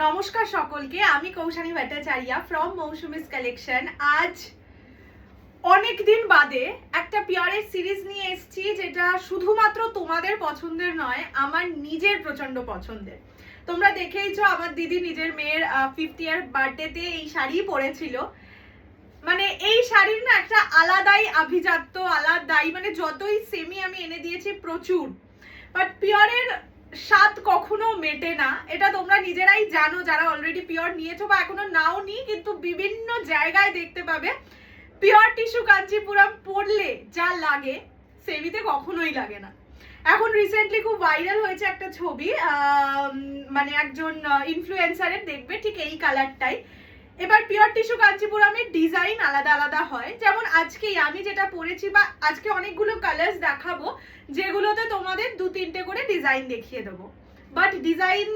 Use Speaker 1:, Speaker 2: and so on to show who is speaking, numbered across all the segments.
Speaker 1: নমস্কার সকলকে, আমি কৌশানী ভট্টাচার্য ফ্রম মৌসুমিস কালেকশন। আজ অনেক দিন বাদে একটা পিওরের সিরিজ নিয়ে এসেছি, যেটা শুধুমাত্র তোমাদের পছন্দের নয়, আমার নিজের প্রচন্ড পছন্দের। তোমরা দেখেইছো আমার দিদি নিজের মেয়ের 5th ইয়ার বার্থডেতে এই শাড়ি পরেছিল। মানে এই শাড়ির না একটা আলাদাই আভিজাত্য, আলাদাই, মানে যতই সেমি আমি এনে দিয়েছি প্রচুর, বাট পিওরের স্বাদ কখনো মেটে না। এটা তোমরা নিজেরাই জানো, যারা অলরেডি পিওর নিয়েছো বা এখনো নাও নি, কিন্তু বিভিন্ন জায়গায় দেখতে পাবে পিওর টিস্যু কাঞ্চিপুরম পরলে যা লাগে সেমিতে কখনোই লাগে না। এখন রিসেন্টলি খুব ভাইরাল হয়েছে একটা ছবি, মানে একজন ইনফ্লুয়েন্সারের, দেখবে ঠিক এই কালারটাই। এবার পিওর টিস্যু কাঞ্চিপুরমের ডিজাইন আলাদা আলাদা হয়, যেমন আজকেই আমি যেটা পরেছি, বা আজকে অনেকগুলো কালার্স দেখাবো যেগুলোতে তোমাদের 2-3টে করে ডিজাইন দেখিয়ে দেবো। বাট ডিজাইন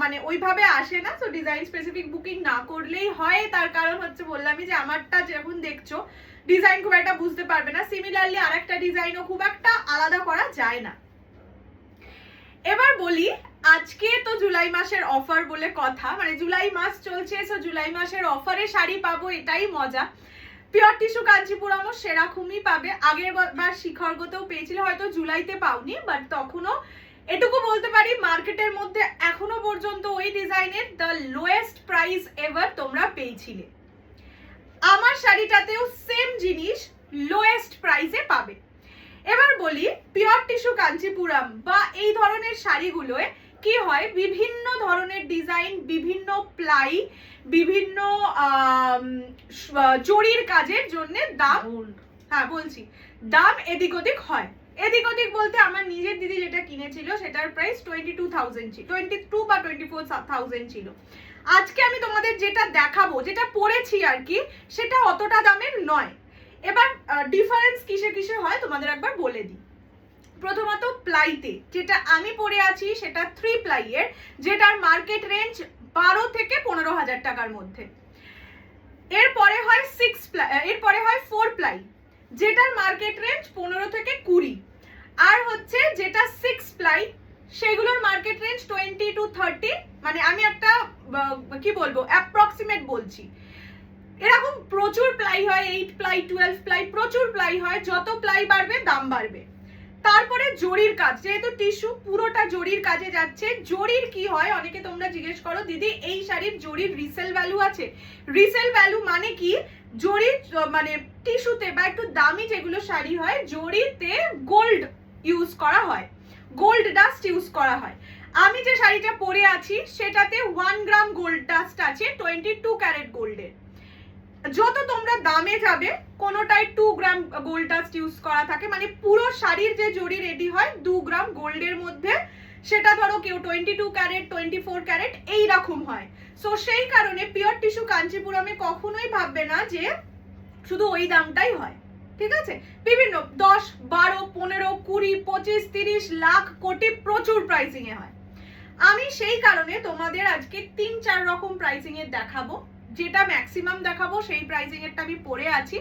Speaker 1: মানে ওইভাবে আসে না, তো ডিজাইন স্পেসিফিক বুকিং না করলেই হয়। তার কারণ হচ্ছে, বললামই যে আমারটা যখন দেখছো ডিজাইন খুব একটা বুঝতে পারবে না, সিমিলারলি আর একটা ডিজাইনও খুব একটা আলাদা করা যায় না। এবার বলি, আজকে তো জুলাই মাসের অফার বলে কথা, মানে জুলাই মাস চলছে, সো জুলাই মাসের অফারে শাড়ি পাবো, এটাই মজা। পিওর টিস্যু কাঞ্চিপুরমও সেরকমই পাবে। আগের বার শিখরগতেও পেয়েছিল, হয়তো জুলাইতে পাওনি, বাট তখনও এটুকু বলতে পারি মার্কেটের মধ্যে এখনো পর্যন্ত ওই ডিজাইনের দ্য লোয়েস্ট প্রাইস এভার তোমরা পেয়েছিলে। আমার শাড়িটাতেও সেম জিনিস লোয়েস্ট প্রাইসে পাবে। এবার বলি, পিওর টিস্যু কাঞ্চিপুরম বা এই ধরনের শাড়িগুলোয় কি হয়, বিভিন্ন ধরনের ডিজাইন, বিভিন্ন প্লাই, বিভিন্ন জরির কাজের জন্য দাম, হ্যাঁ বলছি, দাম এদিক ওদিক হয়। এদিক ওদিক বলতে আমার নিজের দিদি যেটা কিনেছিল সেটার প্রাইস 22,000 ছিল, 22 বা 24,000 ছিল। আজকে আমি তোমাদের যেটা দেখাবো, যেটা পরেছি আর কি, সেটা অতটা দামের নয়। এবার ডিফারেন্স কিসে কিসে হয় তোমাদের একবার বলে দিই। প্রথমত প্লাইতে যেটা আমি পরে আছি সেটা 3 প্লাইয়ের, যেটার মার্কেট রেঞ্জ 12 থেকে 15,000 টাকার মধ্যে। এরপরে হয় 6 প্লাই, এরপরে হয় 4 প্লাই, যেটার মার্কেট রেঞ্জ 15 থেকে 20। আর হচ্ছে যেটা 6 প্লাই, সেগুলোর মার্কেট রেঞ্জ 20 to 30। মানে আমি একটা কি বলবো, অ্যাপ্রক্সিমেট বলছি। এরকম প্রচুর প্লাই হয়, 8 প্লাই, 12 প্লাই, প্রচুর প্লাই হয়। যত প্লাই বাড়বে দাম বাড়বে। তারপরে জরির কাজ, যেহেতু টিস্যু পুরোটা জরির কাজে যাচ্ছে। জরির কি হয়, অনেকে তোমরা জিজ্ঞেস করো, দিদি এই শাড়ির জরির রিসেল ভ্যালু আছে? রিসেল ভ্যালু মানে কি, জরি মানে টিস্যুতে বা একটু দামি যেগুলো শাড়ি হয়, জরিতে গোল্ড ইউজ করা হয়, গোল্ড ডাস্ট ইউজ করা হয়। আমি যে শাড়িটা পরে আছি সেটাতে 1 গ্রাম গোল্ড ডাস্ট আছে, 22 ক্যারেট গোল্ডের। যত তোমরা দামে যাবে কোনোটাই 2 গ্রাম গোল্ড ডাস্ট ইউজ করা থাকে, মানে পুরো শাড়ির যে জরি রেডি হয় 2 গ্রাম গোল্ডের মধ্যে, সেটা ধরো কেউ 22 ক্যারেট, 24 ক্যারেট এইরকম হয়। সো সেই কারণে পিওর টিস্যু কাঞ্চিপুরমে কখনোই ভাববে না যে শুধু ওই দামটাই হয়, ঠিক আছে? বিভিন্ন 10, 12, 15, 20, 25, 30 লাখ, কোটি, প্রচুর প্রাইসিং এ হয়। আমি সেই কারণে তোমাদের আজকে 3-4 রকম প্রাইসিং এর দেখাবো। যেটা ম্যাক্সিমাম দেখাবো সেই প্রাইসিং এরটা আমি পরে আছি,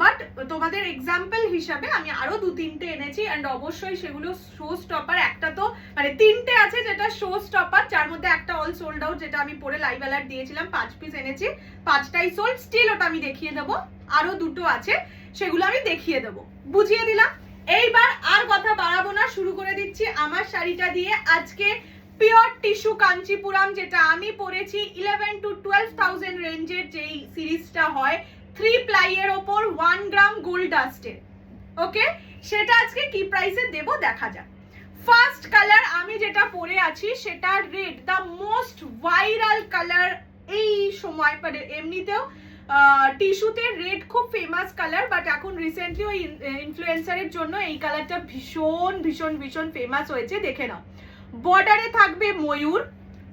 Speaker 1: বাট তোমাদের এক্সাম্পল হিসাবে আমি আরো 2-3টে এনেছি। এন্ড অবশ্যই সেগুলো শো স্টপার, একটা তো মানে 3টে আছে যেটা শো স্টপার, যার মধ্যে একটা অল সোল্ড আউট, যেটা আমি পরে লাইভ অ্যালার্ট দিয়েছিলাম, 5 পিস এনেছি, 5টাই সোল্ড। স্টিল ওটা আমি দেখিয়ে দেবো, আরো 2টো আছে, সেগুলো আমি দেখিয়ে দেবো। বুঝিয়ে দিলাম। এইবার আর কথা বাড়াবো না, শুরু করে দিচ্ছি আমার শাড়িটা দিয়ে। আজকে পিওর টিস্যু কাঞ্চিপুরম, যেটা আমি পরেছি 11 to 12,000 রেঞ্জের যেই সিরিজটা হয় 3 প্লাইয়ের ওপর 1 গ্রাম গোল্ড ডাস্টের, ওকে, সেটা আজকে কি প্রাইসে দেব দেখা যাক। ফার্স্ট কালার আমি যেটা পরে আছি সেটা red, the most viral colour এই সময়। মানে এমনিতেও টিস্যুতে রেড খুব ফেমাস কালার, বাট এখন রিসেন্টলি ওই ইনফ্লুয়েন্সারের জন্য এই কালারটা ভীষণ ভীষণ ভীষণ ফেমাস হয়েছে, দেখে নাও। বর্ডারে থাকবে ময়ূর,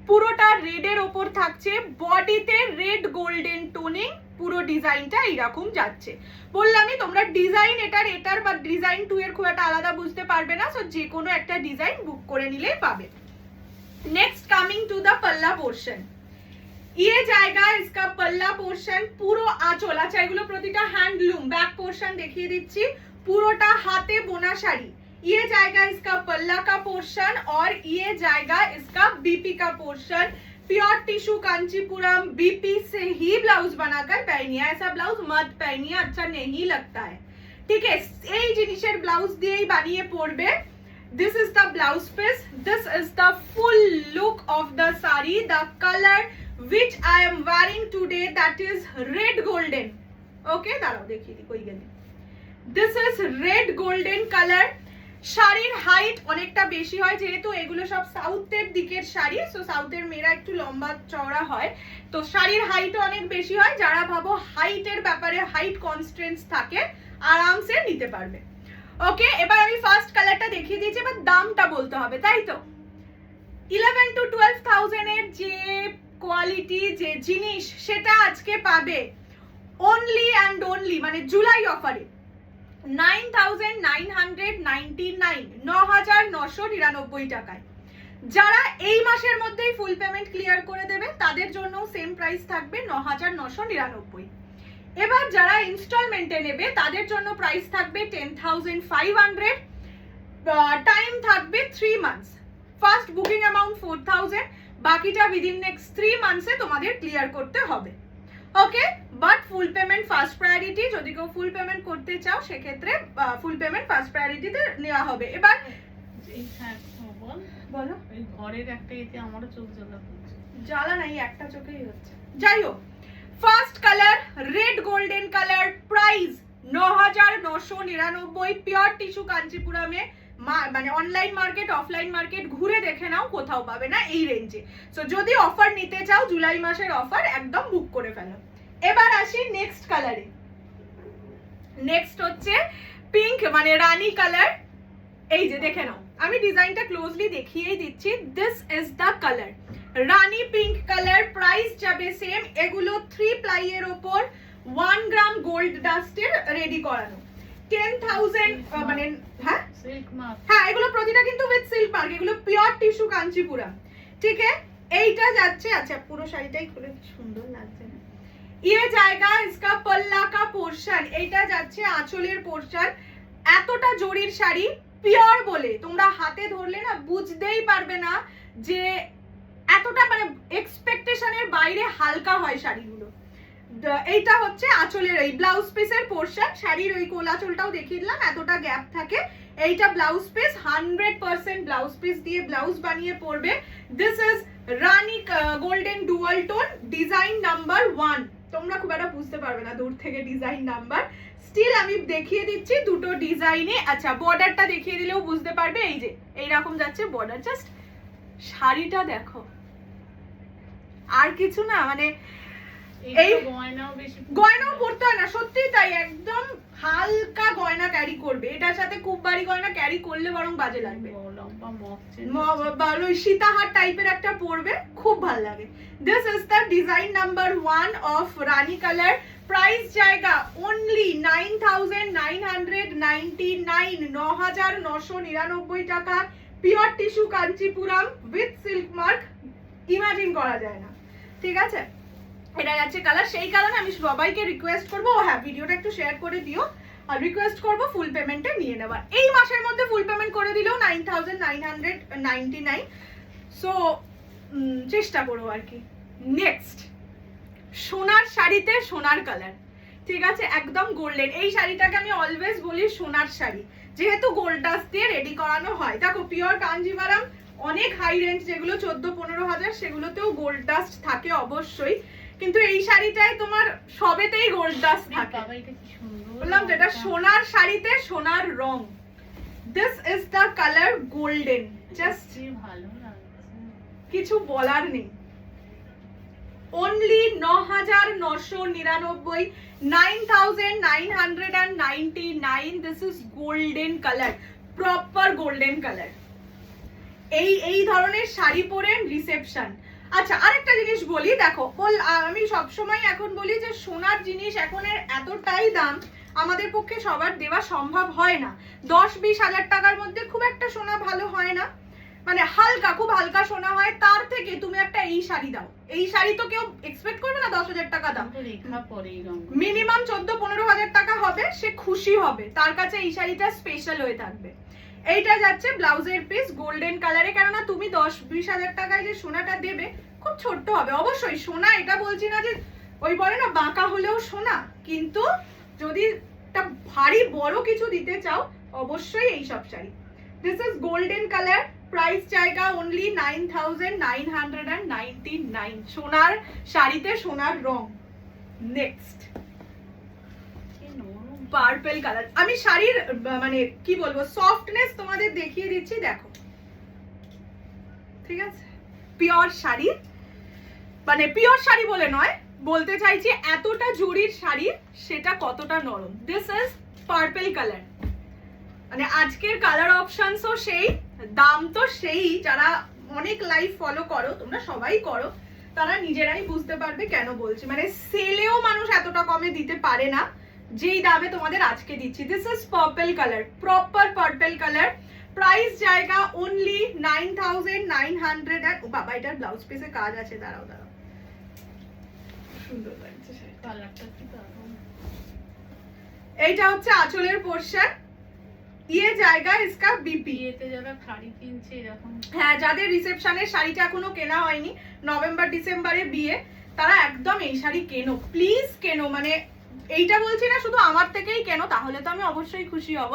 Speaker 1: পুরোটা রেডের ওপর থাকছে, বডিতে রেড গোল্ডেন টোনিং, পুরো ডিজাইনটা এইরকম যাচ্ছে। বললামই তোমরা ডিজাইন এটার বা ডিজাইন 2 এর খুব একটা আলাদা বুঝতে পারবে না, সো যে কোনো একটা ডিজাইন বুক করে নিলেই পাবে। नेक्स्ट कमिंग टू द पल्ला पोर्शन, ये जाएगा इसका पल्ला पोर्शन, পুরো আঁচল, আচ্ছা এগুলো প্রতিটা হ্যান্ডলুম। ব্যাক পোর্শন দেখিয়ে দিচ্ছি, পুরোটা হাতে বোনা শাড়ি। ये जाएगा इसका पल्ला का पोर्शन और ये जाएगा इसका बीपी का portion. Pure tissue Kanchipuram BP से ही ब्लाउज बनाकर पहनिए, ऐसा ब्लाउज मत पहनिए, अच्छा नहीं लगता है। ठीक है, এই জিনিসের ব্লাউজ দিয়েই বানিয়ে পরবে। This is the blouse piece, this is the full look of the sari, the color which I am wearing today, that is red golden. Okay, দাঁড়াও দেখিয়ে দিই কই গেল। This is red golden color. শাড়ির height অনেকটা বেশি হয়, যেহেতু এগুলো সব সাউথের দিকের শাড়ি, সো সাউথের মেয়েরা একটু লম্বা চওড়া হয়, তো শাড়ির হাইটও অনেক বেশি হয়। যারা ভাবো হাইটের ব্যাপারে হাইট কনস্ট্রেন্টস থাকে, আরামসে নিতে পারবে। ওকে, এবার আমি ফার্স্ট কালারটা দেখিয়ে দিয়েছি, এবার দামটা বলতে হবে, তাই তো। 11 to 12,000 এর যে কোয়ালিটি, যে জিনিস, সেটা আজকে পাবে অনলি অ্যান্ড অনলি মানে জুলাই অফারে 9,999, 9,999 টাকায়। যারা এই মাসের মধ্যেই ফুল পেমেন্ট ক্লিয়ার করে দেবে তাদের জন্য সেম প্রাইস থাকবে 9,999। এবার যারা ইনস্টলমেন্টে নেবে তাদের জন্য প্রাইস থাকবে 10,500, টাইম থাকবে 3 মান্থস। ফার্স্ট বুকিং অ্যামাউন্ট 4,000, বাকিটা উইদিন নেক্সট 3 মান্থসে তোমাদের ক্লিয়ার করতে হবে। Okay, but full payment first priority, যদি কেউ ফুল পেমেন্ট করতে চাও সেক্ষেত্রে ফুল পেমেন্ট ফার্স্ট প্রায়োরিটিতে নেওয়া হবে। এবার বলো,
Speaker 2: এই ঘরের একটা এতে আমারও চোখ
Speaker 1: জ্বালা নাই, একটা চোখেই হচ্ছে। যাই হোক, first colour red golden colour, price 9,999, pure tissue কাঞ্চিপুরমে। মানে অনলাইন মার্কেট অফলাইন মার্কেট ঘুরে দেখে নাও, কোথাও পাবে না এই রেঞ্জে। সো যদি অফার নিতে চাও, জুলাই মাসের অফার, একদম বুক করে ফেলো। এবার আসি নেক্সট কালারে। নেক্সট হচ্ছে পিঙ্ক মানে রানী কালার। এই যে দেখে নাও, আমি ডিজাইনটা ক্লোজলি দেখিয়েই দিচ্ছি। This is the colour, Rani pink colour. Price যাবে সেম, এগুলো 3 প্লাই এর উপর 1 গ্রাম গোল্ড ডাস্টের রেডি করানো। 10,000 মানে হ্যাঁ হ্যাঁ, এগুলো প্রতিটা কিন্তু উইথ সিল্ক মার্ক, এগুলো পিওর টিস্যু কাঞ্চিপুরম। ঠিক আছে, এইটা যাচ্ছে, আচ্ছা পুরো শাড়িটাই খুলে সুন্দর লাগছে না, ये जाएगा इसका पल्ला का पोर्शन, এইটা যাচ্ছে আঁচলের পোরশন। এতটা জরির শাড়ি, পিওর বলে তোমরা হাতে ধরলে না বুঝতেই পারবে না যে এতটা মানে এক্সপেকটেশনের বাইরে হালকা হয় শাড়িগুলো। এইটা হচ্ছে আঁচলের এই ব্লাউজ পিসের পোরশন, শাড়ির ওই কোলাচলটাও দেখিয়ে দিলাম, এতটা গ্যাপ থাকে। এইটা ব্লাউজ পিস, 100% ব্লাউজ পিস দিয়ে ব্লাউজ বানিয়ে পরবে। দিস ইজ রানী golden dual tone, design number 1। তোমরা খুব একটা বুঝতে পারবে না দূর থেকে ডিজাইন নাম্বার, স্টিল আমি দেখিয়ে দিচ্ছি দুটো ডিজাইনে। আচ্ছা, বর্ডারটা দেখিয়ে দিলেও বুঝতে পারবে, এই যে এইরকম যাচ্ছে বর্ডার। জাস্ট শাড়িটা দেখো, আর কিছু না, মানে এই গয়নাও পরতে হয় না, সত্যি তাই, একদম হালকা গয়না ক্যারি করবে। এটার সাথে খুব ভারী গয়না ক্যারি করলে বরং বাজে লাগবে, সীতাহার টাইপের একটা পরবে, খুব ভালো লাগে। This is the design number 1 of Rani colour. Price জায়গা অনলি 9,999, 9,999 টাকা। Pure tissue Kanchipuram with silk mark, imagine করা যায় না। ঠিক আছে, এটা যাচ্ছে কালার। সেই কারণে আমি সবাইকে রিকোয়েস্ট করবো, হ্যাঁ ভিডিওটা একটু শেয়ার করে দিও, আর রিকোয়েস্ট করবো ফুল পেমেন্টে নিয়ে নেবার। এই মাসের মধ্যে ফুল পেমেন্ট করে দিলেও 9,999, সো চেষ্টা করো আর কি। নেক্সট সোনার শাড়িতে সোনার কালার, ঠিক আছে, একদম গোল্ডেন। এই শাড়িটাকে আমি অলওয়েজ বলি সোনার শাড়ি, যেহেতু গোল্ড ডাস্ট দিয়ে রেডি করানো হয়। দেখো পিওর কাঞ্জিভারাম অনেক হাই রেঞ্জ যেগুলো 14-15 হাজার, সেগুলোতেও গোল্ড ডাস্ট থাকে অবশ্যই, কিন্তু এই শাড়িটায় তোমার সবেতেই গোল্ড ডাস্ট থাকে। বললাম তো, এটা সোনার শাড়িতে সোনার রং। This is the colour golden, just ভালো লাগছে, কিছু বলার নেই। Only 9,999, 9,999। This is golden colour, proper golden colour. এই ধরনের শাড়ি পরে রিসেপশন। আচ্ছা, আরেকটা জিনিস বলি, দেখো আমি সবসময় এখন বলি যে সোনার জিনিস এখন এতটাই দাম, আমাদের পক্ষে সবার দেওয়া সম্ভব হয় না। 10-20 হাজার টাকার মধ্যে খুব একটা সোনা ভালো হয় না, মানে হালকা, খুব হালকা সোনা হয়। তার থেকে তুমি একটা এই শাড়ি দাও, এই শাড়ি তো কেউ এক্সপেক্ট করবে না 10,000 টাকা দাম, মিনিমাম 14-15 হাজার টাকা হবে, সে খুশি হবে, তার কাছে এই শাড়িটা স্পেশাল হয়ে থাকবে। এইটা যাচ্ছে ব্লাউজের পিস গোল্ডেন কালারে, কেননা তুমি 10-20 হাজার টাকায় যে সোনাটা দেবে খুব ছোট্ট হবে। অবশ্যই সোনা, এটা বলছি না যে ওই বলে না বাঁকা হলেও সোনা, কিন্তু যদি একটা ভারী বড় কিছু দিতে চাও অবশ্যই এই সব sari. This is golden colour, price জায়গা অনলি 9999। সোনার শাড়িতে সোনার রং। Next purple colour. আমি শাড়ির মানে কি বলবো সফটনেস তোমাদের দেখিয়ে দিচ্ছি, দেখো ঠিক আছে। পিওর শাড়ি, মানে পিওর শাড়ি বলে নয়, বলতে চাইছি এতটা জরির শাড়ি সেটা কতটা নরম। দিস ইজ পার্পল কালার, মানে আজকের কালার অপশনসও সেই, দাম তো সেই। যারা অনেক লাইভ ফলো করো, তোমরা সবাই করো, তারা নিজেরাই বুঝতে পারবে কেন বলছি। মানে সেলেও মানুষ এতটা কমে দিতে পারে না যেই দামে তোমাদের আজকে দিচ্ছি। This is purple colour, proper purple colour, price জায়গা অনলি 9900। ও বাবা, এটার ব্লাউজ পিসে কাজ আছে, দাঁড়াও দাঁড়াও, সুন্দর লাগছে
Speaker 2: কালারটা কি দারুণ।
Speaker 1: এইটা হচ্ছে আঁচলের পোরশন, ইয়ে জায়গা ইসকা বিপি।
Speaker 2: বিয়েতে যারা শাড়ি কিনছে এরকম,
Speaker 1: হ্যাঁ, যাদের রিসেপশনের শাড়িটা এখনো কেনা হয়নি, নভেম্বর ডিসেম্বরে বিয়ে, তারা একদম এই শাড়ি কেনো, প্লিজ কেনো। মানে এইটা বলছি না শুধু আমার থেকেই কেনো, তাহলে তো আমি অবশ্যই খুশি হব,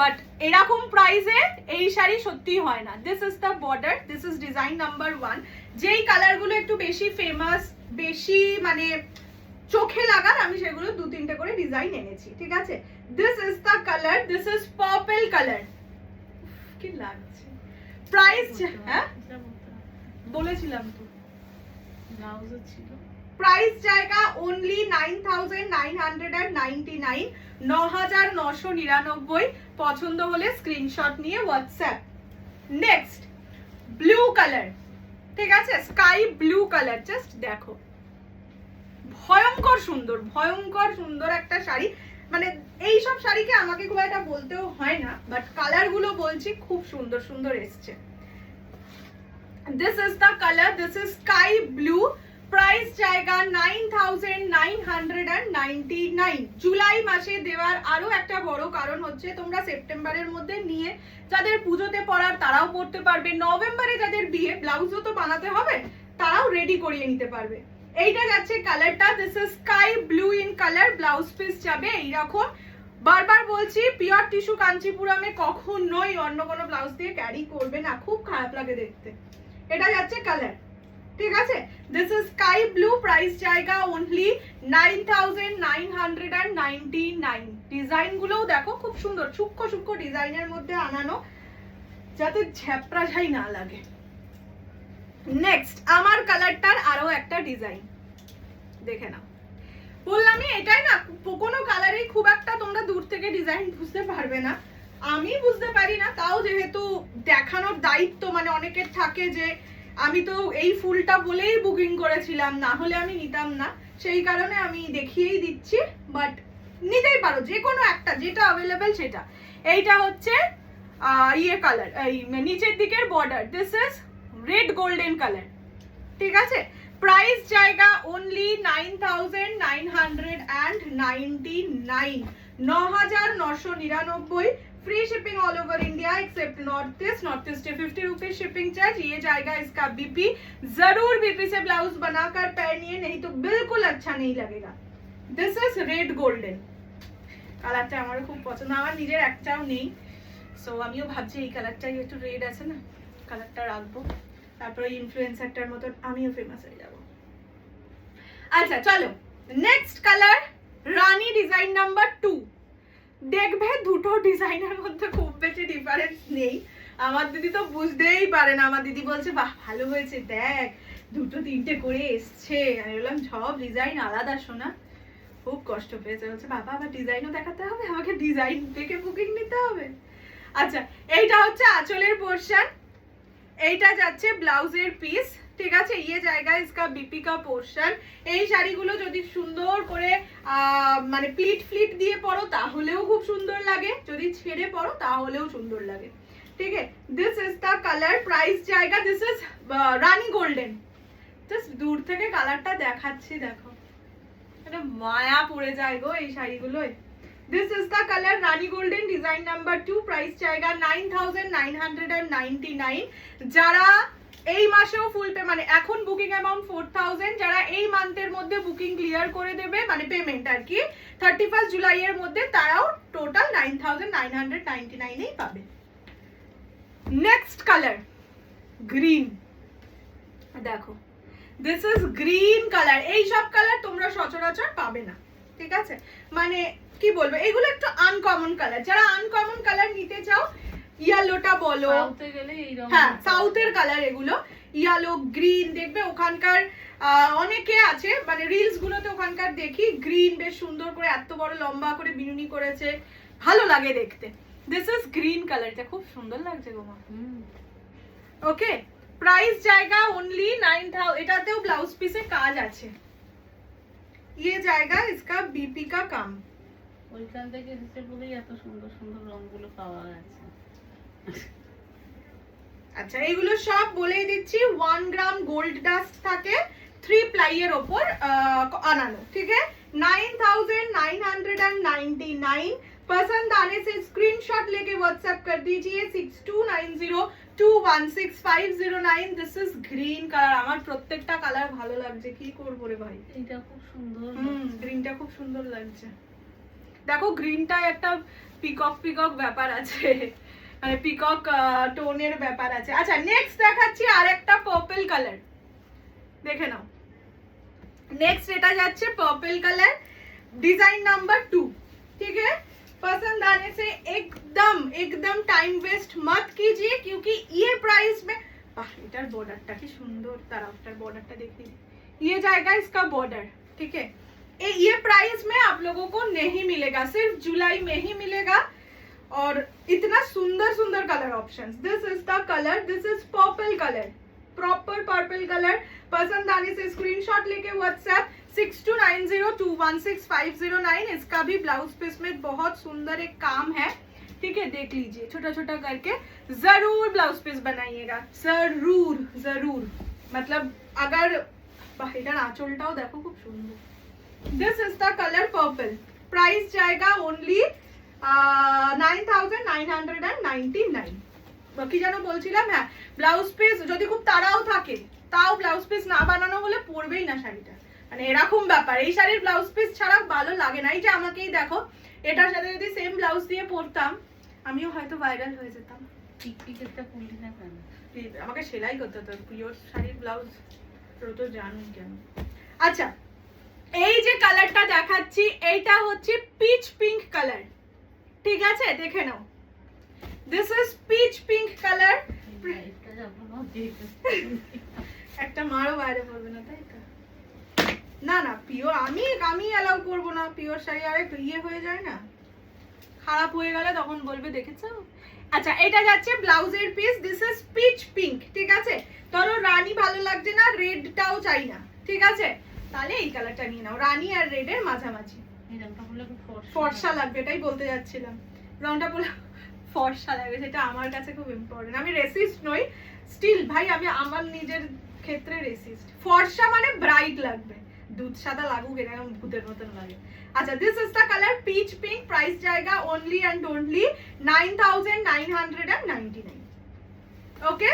Speaker 1: বাট এরকম প্রাইসে এই শাড়ি সত্যি হয় না। This is the border, this is design number 1। যেই কালারগুলো একটু বেশি ফেমাস, বেশি মানে চোখে লাগার, আমি সেগুলো 2-3টে করে ডিজাইন এনেছি, ঠিক আছে। This is the colour, this is purple colour. কি লাগছে প্রাইস? হ্যাঁ বলেছিলাম তো,
Speaker 2: ব্লাউজও ছিল।
Speaker 1: প্রাইস জায়গা অনলি 9999, 9999। পছন্দ হলে স্ক্রিনশট নিয়ে হোয়াটসঅ্যাপ। নেক্সট ব্লু কালার, ঠিক আছে, স্কাই ব্লু কালার। জাস্ট দেখো, ভয়ঙ্কর সুন্দর, ভয়ঙ্কর সুন্দর একটা শাড়ি। মানে এই সব শাড়িকে আমাকে খুব একটা বলতেও হয় না, বাট কালার গুলো বলছি খুব সুন্দর সুন্দর এসছে। This is the colour, this is sky blue, price জায়গা 9999। জুলাই মাসে দেওয়ার আরো একটা বড় কারণ হচ্ছে তোমরা সেপ্টেম্বরের মধ্যে নিয়ে যাদের পুজোতে পরার তারাও পরতে পারবে, নভেম্বরে যাদের বিয়ে ব্লাউজও তো বানাতে হবে, তারাও রেডি করিয়ে নিতে পারবে। এইটা যাচ্ছে কালারটা, this is sky blue in colour. Blouse piece যাবে এইরকম। বারবার বলছি, পিওর টিস্যু কাঞ্চিপুরমে কখনোই অন্য কোনো ব্লাউজ দিয়ে ক্যারি করবে না, খুব খারাপ লাগে দেখতে। এটা যাচ্ছে কালার, ঠিক আছে। This is sky blue, price জায়গা অনলি 9999। ডিজাইন গুলোও দেখো খুব সুন্দর, সূক্ষ্ম সূক্ষ্ম ডিজাইনের মধ্যে আনানো, যাতে ঝ্যাপড়াঝাই না লাগে। নেক্সট আমার কালারটার আরো একটা ডিজাইন দেখে নাও। বললামই এটাই না, কোনো কালারেই খুব একটা তোমরা দূর থেকে ডিজাইন বুঝতে পারবে না, আমি বুঝতে পারি না, তাও যেহেতু দেখানোর দায়িত্ব মানে অনেকের থাকে যে আমি তো এই ফুলটা বলেই বুকিং করেছিলাম, না হলে আমি নিতাম না, সেই কারণে আমি দেখিয়েই দিচ্ছি। বাট নিতেই পারো যে কোনো একটা, যেটা অ্যাভেলেবেল সেটা। এইটা হচ্ছে ইয়ে কালার, এই নিচের দিকের border, this is red golden colour, ঠিক আছে। প্রাইস জায়গা only 9999, 9999। Free shipping all over India accept north east. North east 50 rupees shipping charge. ये जाएगा इसका बीपी। जरूर बीपी से ब्लाउज बनाकर पहनिए, नहीं तो बिल्कुल अच्छा नहीं लगेगा। दिस इज रेड गोल्डन কালারটা আমার খুব পছন্দ, আমার নিজের একটাও নেই, সো আমিও ভাবছি এই কালারটাই, একটু রেড আছে না, কালারটা রাখবো, তারপরে ইনফ্লুয়েন্সারটার মতন আমিও ফেমাস হয়ে যাব। আচ্ছা চলো নেক্সট কালার, রানী ডিজাইন নাম্বার 2। দেখবে দুটো ডিজাইনের মধ্যে খুব বেশি ডিফারেন্স নেই, আমার দিদি তো বুঝতেই পারে না, আমার দিদি বলছে বাহ ভালো হয়েছে, দেখ 2-3টে করে এসছে। আমি বললাম সব ডিজাইন আলাদা শোনা, খুব কষ্ট পেয়েছে, বলছে বাবা আবার ডিজাইনও দেখাতে হবে, আমাকে ডিজাইন থেকে বুকিং নিতে হবে। আচ্ছা এইটা হচ্ছে আঁচলের পোরশন, এইটা যাচ্ছে ব্লাউজের পিস, ঠিক আছে। ইয়ে জায়গা ইসকা বিপি কা পোরশন। এই শাড়িগুলো যদি সুন্দর করে মানে প্লিট ফ্লিট দিয়ে পরো তাহলেও খুব সুন্দর লাগে, যদি ছেড়ে পরো তাহলেও সুন্দর লাগে, ঠিক আছে। This is the colour, price জায়গা, দিস ইজ রানী গোল্ডেন। জাস্ট দূর থেকে কালারটা দেখাচ্ছি, দেখো এটা মায়া পড়ে যায় গো এই শাড়িগুলোয়। দিস ইজ দ্য কালার রানী গোল্ডেন, ডিজাইন নাম্বার 2, প্রাইস জায়গা 9999। যারা এই মাসেও ফুল পে, মানে এখন বুকিং অ্যামাউন্ট 4000, যারা এই মান্থের মধ্যে বুকিং ক্লিয়ার করে দেবে মানে পেমেন্ট আর কি 31 জুলাই এর মধ্যে, তারাও টোটাল 9999 এই পাবে। নেক্সট কালার গ্রিন, দেখো দিস ইজ গ্রিন কালার। এই সব কালার তোমরা সচরাচর পাবে না, ঠিক আছে? মানে কি বলবো, এগুলো একটু আনকমন কালার। যারা আনকমন কালার নিতে চাও, ইয়েলোটা বলো,
Speaker 2: সাউথে গেলে এইরকম,
Speaker 1: হ্যাঁ সাউথের কালার এগুলো, ইয়েলো গ্রিন, দেখবে ওখানকার অনেকে আছে মানে রিলস গুলোতে ওখানকার দেখি গ্রিন বেশ সুন্দর করে এত বড় লম্বা করে বিনুনি করেছে, ভালো লাগে দেখতে। দিস ইজ গ্রিন কালার, এটা খুব সুন্দর লাগছে গো মা। ওকে, প্রাইস জায়গা অনলি 9000, এটাতেও ব্লাউজ পিসে কাজ আছে। ये जाएगा इसका बीपी का काम।
Speaker 2: ওইখান থেকে এসেছে বলেই এত সুন্দর সুন্দর রংগুলো পাওয়া গেছে।
Speaker 1: আচ্ছা এগুলো সব বলেই দিচ্ছি 1 গ্রাম গোল্ড ডাস্ট থাকে 3 প্লাই এর উপর আনানো, ঠিক है? 9999 पसंद आने से स्क्रीनशॉट लेके व्हाट्सएप कर दीजिए 6290216509। দিস ইজ গ্রিন কালার, আমার প্রত্যেকটা কালার ভালো লাগছে, কি করব রে ভাই।
Speaker 2: এটা খুব সুন্দর,
Speaker 1: গ্রিনটা খুব সুন্দর লাগছে। দেখো গ্রিনটা একটা পিকক পিকক ব্যাপার আছে, মানে পিকক টোনের ব্যাপার আছে। আচ্ছা নেক্সট দেখাচ্ছি আরেকটা পার্পল কালার, দেখে নাও। नेक्स्ट এটা যাচ্ছে पर्पल कलर, डिजाइन नंबर 2, ठीक है? पसंद आने से एकदम एकदम टाइम वेस्ट मत कीजिए, क्योंकि ये प्राइस में এটার বর্ডারটা কি সুন্দর, তারাটার বর্ডারটা देखिए, ये जाएगा इसका बॉर्डर, ठीक है? ये प्राइस में आप लोगों को नहीं मिलेगा, सिर्फ जुलाई में ही मिलेगा। और इतना सुंदर सुंदर colour options, this is the colour, this is purple colour, proper purple colour. पसंद आने से स्क्रीनशॉट लेके व्हाट्सएप 6290216509। इसका भी ब्लाउज पीस में बहुत सुंदर एक काम है, ठीक है? देख लीजिए, छोटा छोटा करके जरूर ब्लाउज पीस बनाइएगा, जरूर जरूर। मतलब अगर এটার আঁচলটাও দেখো খুব সুন্দর। This is the colour purple, price जाएगा ओनली 9999। কি যেন বলছিলাম, হ্যাঁ ব্লাউজ পিস যদি খুব তাড়াও থাকে তাও ব্লাউজ পিস না বানানো হলে পরবেই না শাড়িটা, মানে এরকম ব্যাপার। এই শাড়ির ব্লাউজ পিস ছাড়া ভালো লাগে না। এই যে আমাকেই দেখো, এটার সাথে যদি সেম ব্লাউজ দিয়ে পরতাম আমিও হয়তো ভাইরাল হয়ে যেতাম।
Speaker 2: টিকটিকেরটা পরলি না কেন?
Speaker 1: আমাকে সেলাই করতে হতো পিওর শাড়ির ব্লাউজ, তো জানুন কেন। আচ্ছা এই যে কালারটা দেখাচ্ছি এইটা হচ্ছে পিচ পিঙ্ক কালার, ঠিক আছে? দেখে নাও, this is peach pink colour.
Speaker 2: এটা যখন
Speaker 1: একটা মারও বাইরে পড়বে না, তাই তো? না না পিওর আমি অ্যালাউ করবো না, পিওর শাড়ি আরেক ইয়ে হয়ে যায় না, খারাপ হয়ে গেলে তখন বলবে দেখেছো। আচ্ছা এটা যাচ্ছে ব্লাউজের piece, this is peach pink, ঠিক আছে? ধরো রানী ভালো লাগছে না, রেডটাও চাই না, ঠিক আছে? তাহলে এই কালারটা নিয়ে নাও, রানী আর রেডের মাঝামাঝি।
Speaker 2: এই রংটা পরলে খুব
Speaker 1: ফর্সা লাগবে, এটাই বলতে যাচ্ছিলাম। রংটা পরলে ফর্সা লাগবে, সেটা আমার কাছে খুব ইম্পর্টেন্ট। আমি রেসিস্ট নই, স্টিল ভাই আমি আমার নিজের ক্ষেত্রে রেসিস্ট। ফর্সা মানে ব্রাইট লাগবে, দুধ সাদা লাগুক এরকম ভূতের মতন লাগে। আচ্ছা this is the colour pitch pink, price জায়গা অনলি অ্যান্ড অনলি 9999। ওকে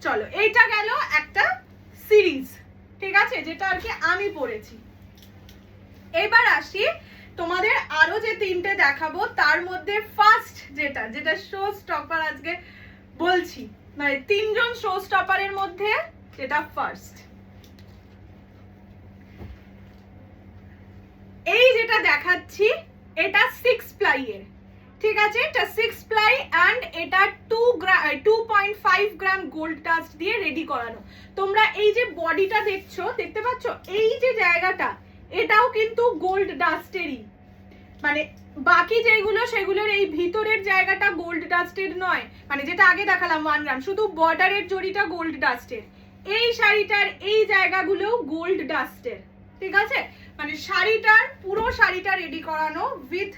Speaker 1: চলো, এইটা গেল একটা সিরিজ, ঠিক আছে, যেটা আর কি আমি পড়েছি। এবার আসি তোমাদের আরো যে তিনটে দেখাবো তার মধ্যে ফার্স্ট যেটা শো স্টপার আজকে বলছি, মানে তিনজন শো স্টপারের মধ্যে যেটা ফার্স্ট, এই যেটা দেখাচ্ছি এটা 6 প্লাই এর, ঠিক আছে? এটা 6 প্লাই এন্ড এটা 2.5 গ্রাম গোল্ড ডাস্ট দিয়ে রেডি করানো। তোমরা এই যে বডিটা দেখতে পাচ্ছ, এই যে জায়গাটা এটাও কিন্তু গোল্ড ডাস্টেরই, মানে বাকি যেগুলো সেগুলোর এই ভিতরের জায়গাটা গোল্ড ডাস্টেড নয়, মানে যেটা আগে দেখালাম 1 গ্রাম, শুধু বর্ডারের জড়িটা গোল্ড ডাস্টের। এই শাড়িটার এই জায়গাগুলো গোল্ড ডাস্টের, ঠিক আছে? মানে শাড়িটার পুরো শাড়িটা রেডি করানো উইথ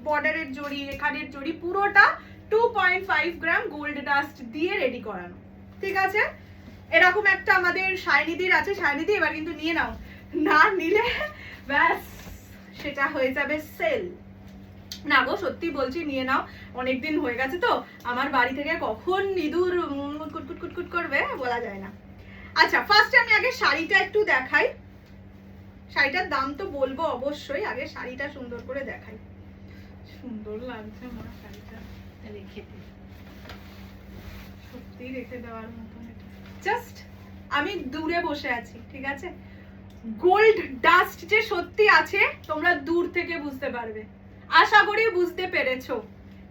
Speaker 1: বর্ডারের জড়ি, এখানের জড়ি, পুরোটা 2.5 গ্রাম গোল্ড ডাস্ট দিয়ে রেডি করানো, ঠিক আছে? এরকম একটা আমাদের শাইনিদির আছে, শাইনিদি এবার কিন্তু নিয়ে নাও, না নিলে ব্যাস সেটা হয়ে যাবে সেল। না গো সত্যি বলছি, নিয়ে নাও, অনেকদিন হয়ে গেছে তো, আমার বাড়ি থেকে কখন ইঁদুর কুটকুট করবে বলা যায় না। আচ্ছা ফার্স্টে আমি আগে শাড়িটা একটু দেখাই, শাড়িটার দাম তো বলবো অবশ্যই, আগে শাড়িটা সুন্দর করে দেখাই। সুন্দর লাগছে মা শাড়িটা,
Speaker 2: রেখে দিই,
Speaker 1: সত্যি রেখে দেওয়ার মতন। জাস্ট আমি দূরে বসে আছি, ঠিক আছে, গোল্ড ডাস্ট যে সত্যি আছে তোমরা দূর থেকে বুঝতে পারবে, আশা করি বুঝতে পেরেছো,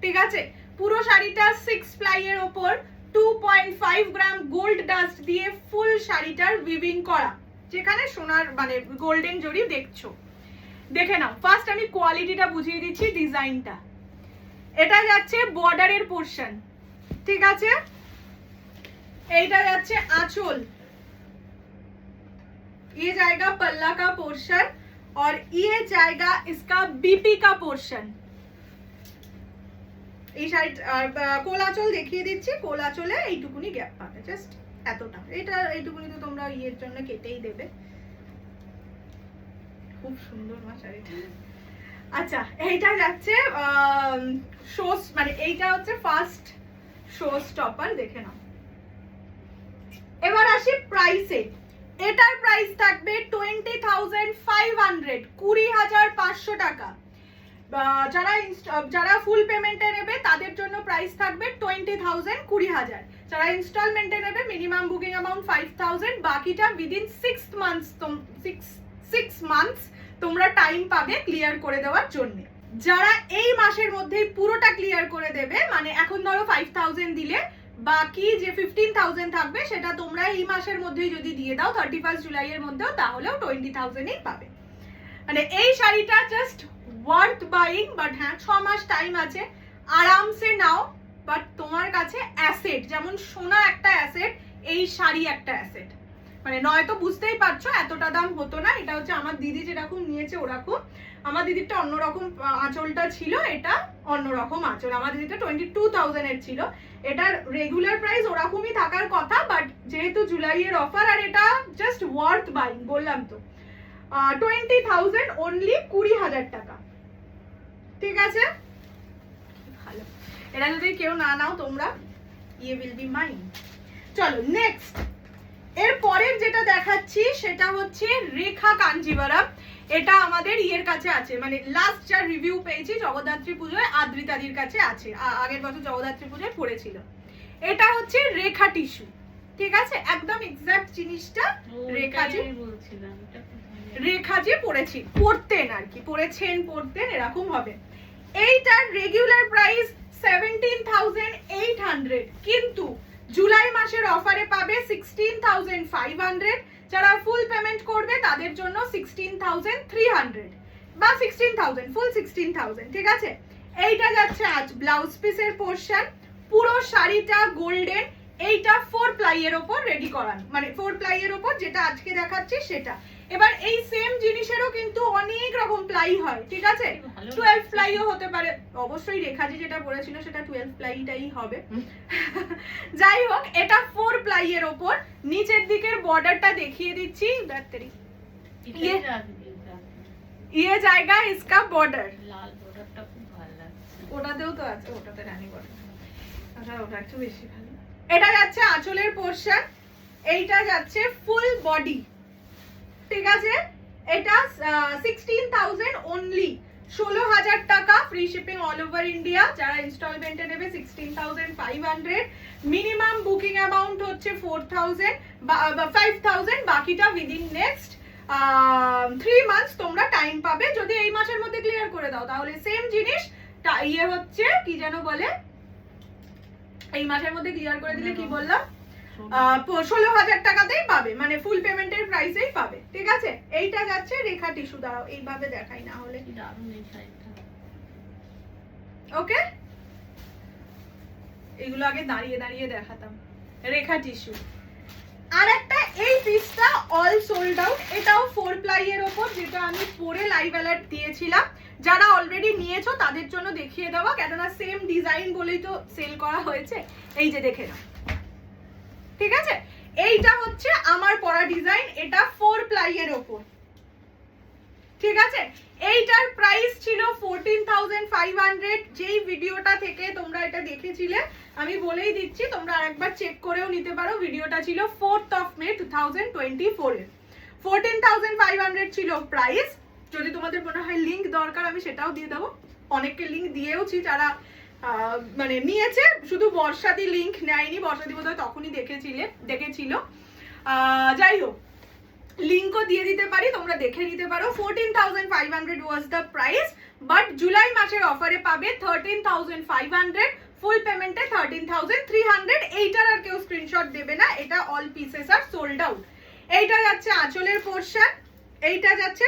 Speaker 1: ঠিক আছে। পুরো শাড়িটা 6 প্লাই এর উপর 2.5 গ্রাম গোল্ড ডাস্ট দিয়ে ফুল শাড়িটার উইভিং করা, যেখানে সোনার মানে গোল্ডেন জরি দেখছো। দেখে নাও, ফার্স্ট আমি কোয়ালিটিটা বুঝিয়ে দিচ্ছি, ডিজাইনটা। এটা যাচ্ছে বর্ডারের পোরশন, ঠিক আছে, এইটা যাচ্ছে আঁচল, ये जाएगा पल्ला का पोर्शन और ये जाएगा इसका बीपी का पोर्शन। এই সাইড কোলাচল দেখিয়ে দিচ্ছি, কোলাচলে এইটুকুনি গ্যাপ পাবে, জাস্ট এতটা, এটা এইটুকুনি তো তোমরা ইয়ের জন্য কেটেই দেবে। খুব সুন্দর মা শাড়িটা। আচ্ছা এইটা যাচ্ছে শোস, মানে এইটা হচ্ছে ফার্স্ট শো স্টপার, দেখে নাও। এবার আসি প্রাইসে, এটার প্রাইস থাকবে 20,500, 20,500 টাকা। যারা ফুল পেমেন্টে নেবে তাদের জন্য প্রাইস থাকবে 20,000, 20,000। যারা ইনস্টলমেন্টে নেবে মিনিমাম বুকিং অ্যামাউন্ট 5,000, বাকিটা উইদিন 6 মান্থস তোমরা টাইম পাবে ক্লিয়ার করে দেওয়ার জন্য। যারা এই মাসের মধ্যেই পুরোটা ক্লিয়ার করে দেবে, মানে এখন ধরো 5,000 দিলে বাকি যে 15,000 থাকবে সেটা তোমরা এই মাসের মধ্যেই যদি দিয়ে দাও 31 জুলাইয়ের মধ্যেও, তাহলেও 20,000ই পাবে। মানে এই শাড়িটা জাস্ট ওয়ার্থ বাইং, বাট হ্যাঁ 6 মাস টাইম আছে, আরামসে নাও। বাট তোমার কাছে অ্যাসেট, যেমন সোনা একটা অ্যাসেট, এই শাড়ি একটা অ্যাসেট। মানে নয়তো বুঝতেই পারছো এতটা দাম হতো না। এটা হচ্ছে আমার দিদি যেরকম নিয়েছে ওরকম, আমার দিদিরটা অন্যরকম আঁচলটা ছিল, এটা অন্যরকম আঁচল। আমার দিদিটা 22,000 এর ছিল, এটার রেগুলার প্রাইস ওরকমই থাকার কথা, বাট যেহেতু জুলাইয়ের অফার আর এটা জাস্ট ওয়ার্থ বাইং, বললাম তো 20,000 অনলি, 20,000 টাকা, ঠিক আছে। ভালো, এটা যদি কেউ না নাও তোমরা, ইয়ে উইল বি মাইন। চলো নেক্সট, এর পরের যেটা দেখাচ্ছি সেটা হচ্ছে রেখা কাঞ্জিভারাম। এটা আমাদের ইয়ের কাছে আছে, মানে লাস্ট যা রিভিউ পেয়েছি জগদ্ধাত্রী পুজোয় আদ্রিতাদির কাছে আছে, আগের বছর জগদ্ধাত্রী পুজোয় পড়েছিল। এটা হচ্ছে রেখা টিস্যু, ঠিক আছে, একদম এক্সাক্ট জিনিসটা রেখাজি
Speaker 2: বলছিলাম,
Speaker 1: রেখাজি পড়েছি, পড়তেন আর কি, পড়েছেন পড়তেন এরকম হবে। এইটার রেগুলার প্রাইস 17,800, কিন্তু জুলাই মাসের অফারে পাবে 16,500। যারা ফুল পেমেন্ট করবে তাদের জন্য 16,300 বা 16,000, ফুল 16,000, ঠিক আছে। এইটা যাচ্ছে আজ ব্লাউজ পিসের পোরশন, পুরো শাড়িটা গোল্ডেন। এইটা 4 প্লাই এর উপর রেডি করানো, মানে 4 প্লাই এর উপর যেটা আজকে দেখাচ্ছি সেটা। এবার এই সেম জিনিসেরও কিন্তু অনেক রকম প্লাই হয়, ঠিক আছে, 12 প্লাইও হতে পারে, অবশ্যই রেখাজি যেটা পড়েছিল সেটা 12 প্লাইটাই হবে। যাই হোক, এটা 4 প্লাই এর উপর, নিচের দিকের বর্ডারটা দেখিয়ে দিচ্ছি, ये जाएगा इसका बॉर्डर,
Speaker 2: লাল বর্ডারটা খুব ভালো লাগছে,
Speaker 1: ওটাতেও তো আছে, ওটাতে রানী বর্ডার, আচ্ছা ওটা একটু বেশি ভালো। এটা যাচ্ছে আঁচলের পোরশন, এইটা যাচ্ছে ফুল বডি, ঠিক আছে। এটা 16,000 অনলি, 16,000 টাকা, free shipping all over India. যারা ইনস্টলমেন্টে নেবে 16,500, মিনিমাম বুকিং অ্যামাউন্ট হচ্ছে 4,000 বা 5,000, বাকিটা উইদিন নেক্সট 3 মান্থস তোমরা টাইম পাবে। যদি এই মাসের মধ্যে ক্লিয়ার করে দাও তাহলে সেম জিনিস ইয়ে হচ্ছে কি যেন বলে, এই মাসের মধ্যে ক্লিয়ার করে দিলে কি বললাম, 16,000 টাকাতেই পাবে, মানে ফুল পেমেন্টের প্রাইসেই পাবে, ঠিক আছে। এইটা যাচ্ছে রেখা টিস্যু, দাঁড়াও এইভাবে দেখাই না হলে, ওকে, এগুলো আগে দাঁড়িয়ে দাঁড়িয়ে দেখাতাম। রেখা টিস্যু আর একটা, এই পিসটা অল সোল্ড আউট, এটাও 4 প্লাই এর উপর, যেটা আমি পরে লাইভ অ্যালার্ট দিয়েছিলাম। যারা অলরেডি নিয়েছো তাদের জন্য দেখিয়ে দেওয়া, কেননা সেম ডিজাইন বলেই তো সেল করা হয়েছে। এই যে দেখে নাও, ঠিক আছে। এইটা হচ্ছে আমার পরা ডিজাইন, এটা 4 প্লাই এর উপর, ঠিক আছে, এইটার প্রাইস ছিল 14,500। যেই ভিডিওটা থেকে তোমরা এটা দেখেছিলে আমি বলেই দিচ্ছি, তোমরা আরেকবার চেক করেও নিতে পারো। ভিডিওটা ছিল 4th of May 2024 এর। 14,500 ছিল প্রাইস। যদি তোমাদের মনে হয় লিংক দরকার আমি সেটাও দিয়ে দেবো, অনেককে লিংক দিয়েওছি যারা মানে নিয়েছে, শুধু বর্ষাদি লিংক নেয়নি, বর্ষাদি বোধহয় তখনই দেখেছিল। যাই হোক, লিংকও দিয়ে দিতে পারি, তোমরা দেখে নিতে পারো। 14,500 was the price, but July মাসের অফারে পাবে 13,500, ফুল পেমেন্টে 13,300। এইটার আর কেউ স্ক্রিনশট দেবে না, এটা all pieces are sold out. এইটা যাচ্ছে আঁচলের পোর্শন, এইটা যাচ্ছে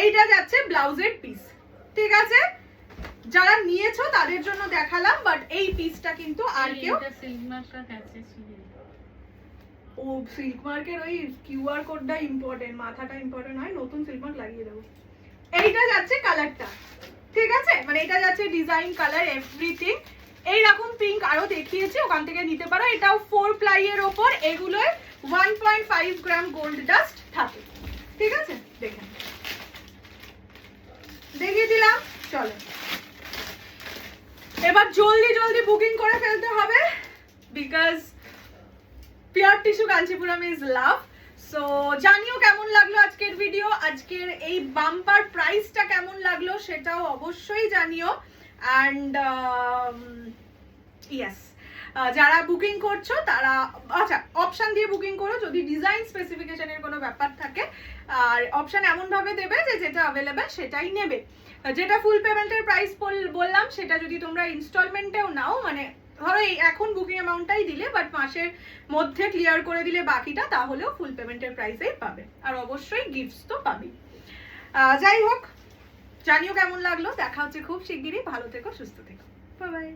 Speaker 1: এইটা যাচ্ছে ব্লাউজের পিস। ঠিক আছে, যারা নিয়েছো তাদের জন্য দেখালাম, বাট এই পিসটা কিন্তু আর কেউ।
Speaker 2: সিল্ক মার্কটা কাছে ছিল,
Speaker 1: ও সিল্ক মার্কের ওই কিউআর কোডটা ইম্পর্টেন্ট, মাথাটা ইম্পর্টেন্ট হয়, নতুন সিল্ক মার্ক লাগিয়ে দেবো। এইটা যাচ্ছে কালারটা, ঠিক আছে, মানে এটা যাচ্ছে ডিজাইন কালার এভরিথিং। এইরকম পিঙ্ক আরো দেখিয়েছি, ওখান থেকে নিতে পারো। এটাও 4 প্লাই এর ওপর, এগুলোয় 1.5 গ্রাম গোল্ড ডাস্ট থাকে। ঠিক আছে, দেখিয়ে দিলাম। চলো এবার জলদি জলদি বুকিং করে ফেলতে হবে, because pure tissue Kanchipuram is love. So জানিও কেমন লাগলো আজকের ভিডিও, আজকের এই বাম্পার প্রাইসটা কেমন লাগলো সেটাও অবশ্যই জানিও। অ্যান্ড ইয়েস, যারা বুকিং করছো তারা আচ্ছা অপশন দিয়ে বুকিং করো যদি ডিজাইন স্পেসিফিকেশনের কোনো ব্যাপার থাকে। আর অপশন এমন ভাবে দেবে যে যেটা অ্যাভেলেবেল সেটাই নেবে। যেটা ফুল পেমেন্টের প্রাইস বললাম সেটা যদি তোমরা ইনস্টলমেন্টেও নাও, মানে ধরো এই এখন বুকিং অ্যামাউন্টটাই দিলে, বাট মাসের মধ্যে ক্লিয়ার করে দিলে বাকিটা, তাহলেও ফুল পেমেন্টের প্রাইসেই পাবে। আর অবশ্যই গিফটস তো পাবেই। যাই হোক, জানিও কেমন লাগলো। দেখা হচ্ছে খুব শিগগিরই। ভালো থেকো, সুস্থ থেকো, বাই বাই।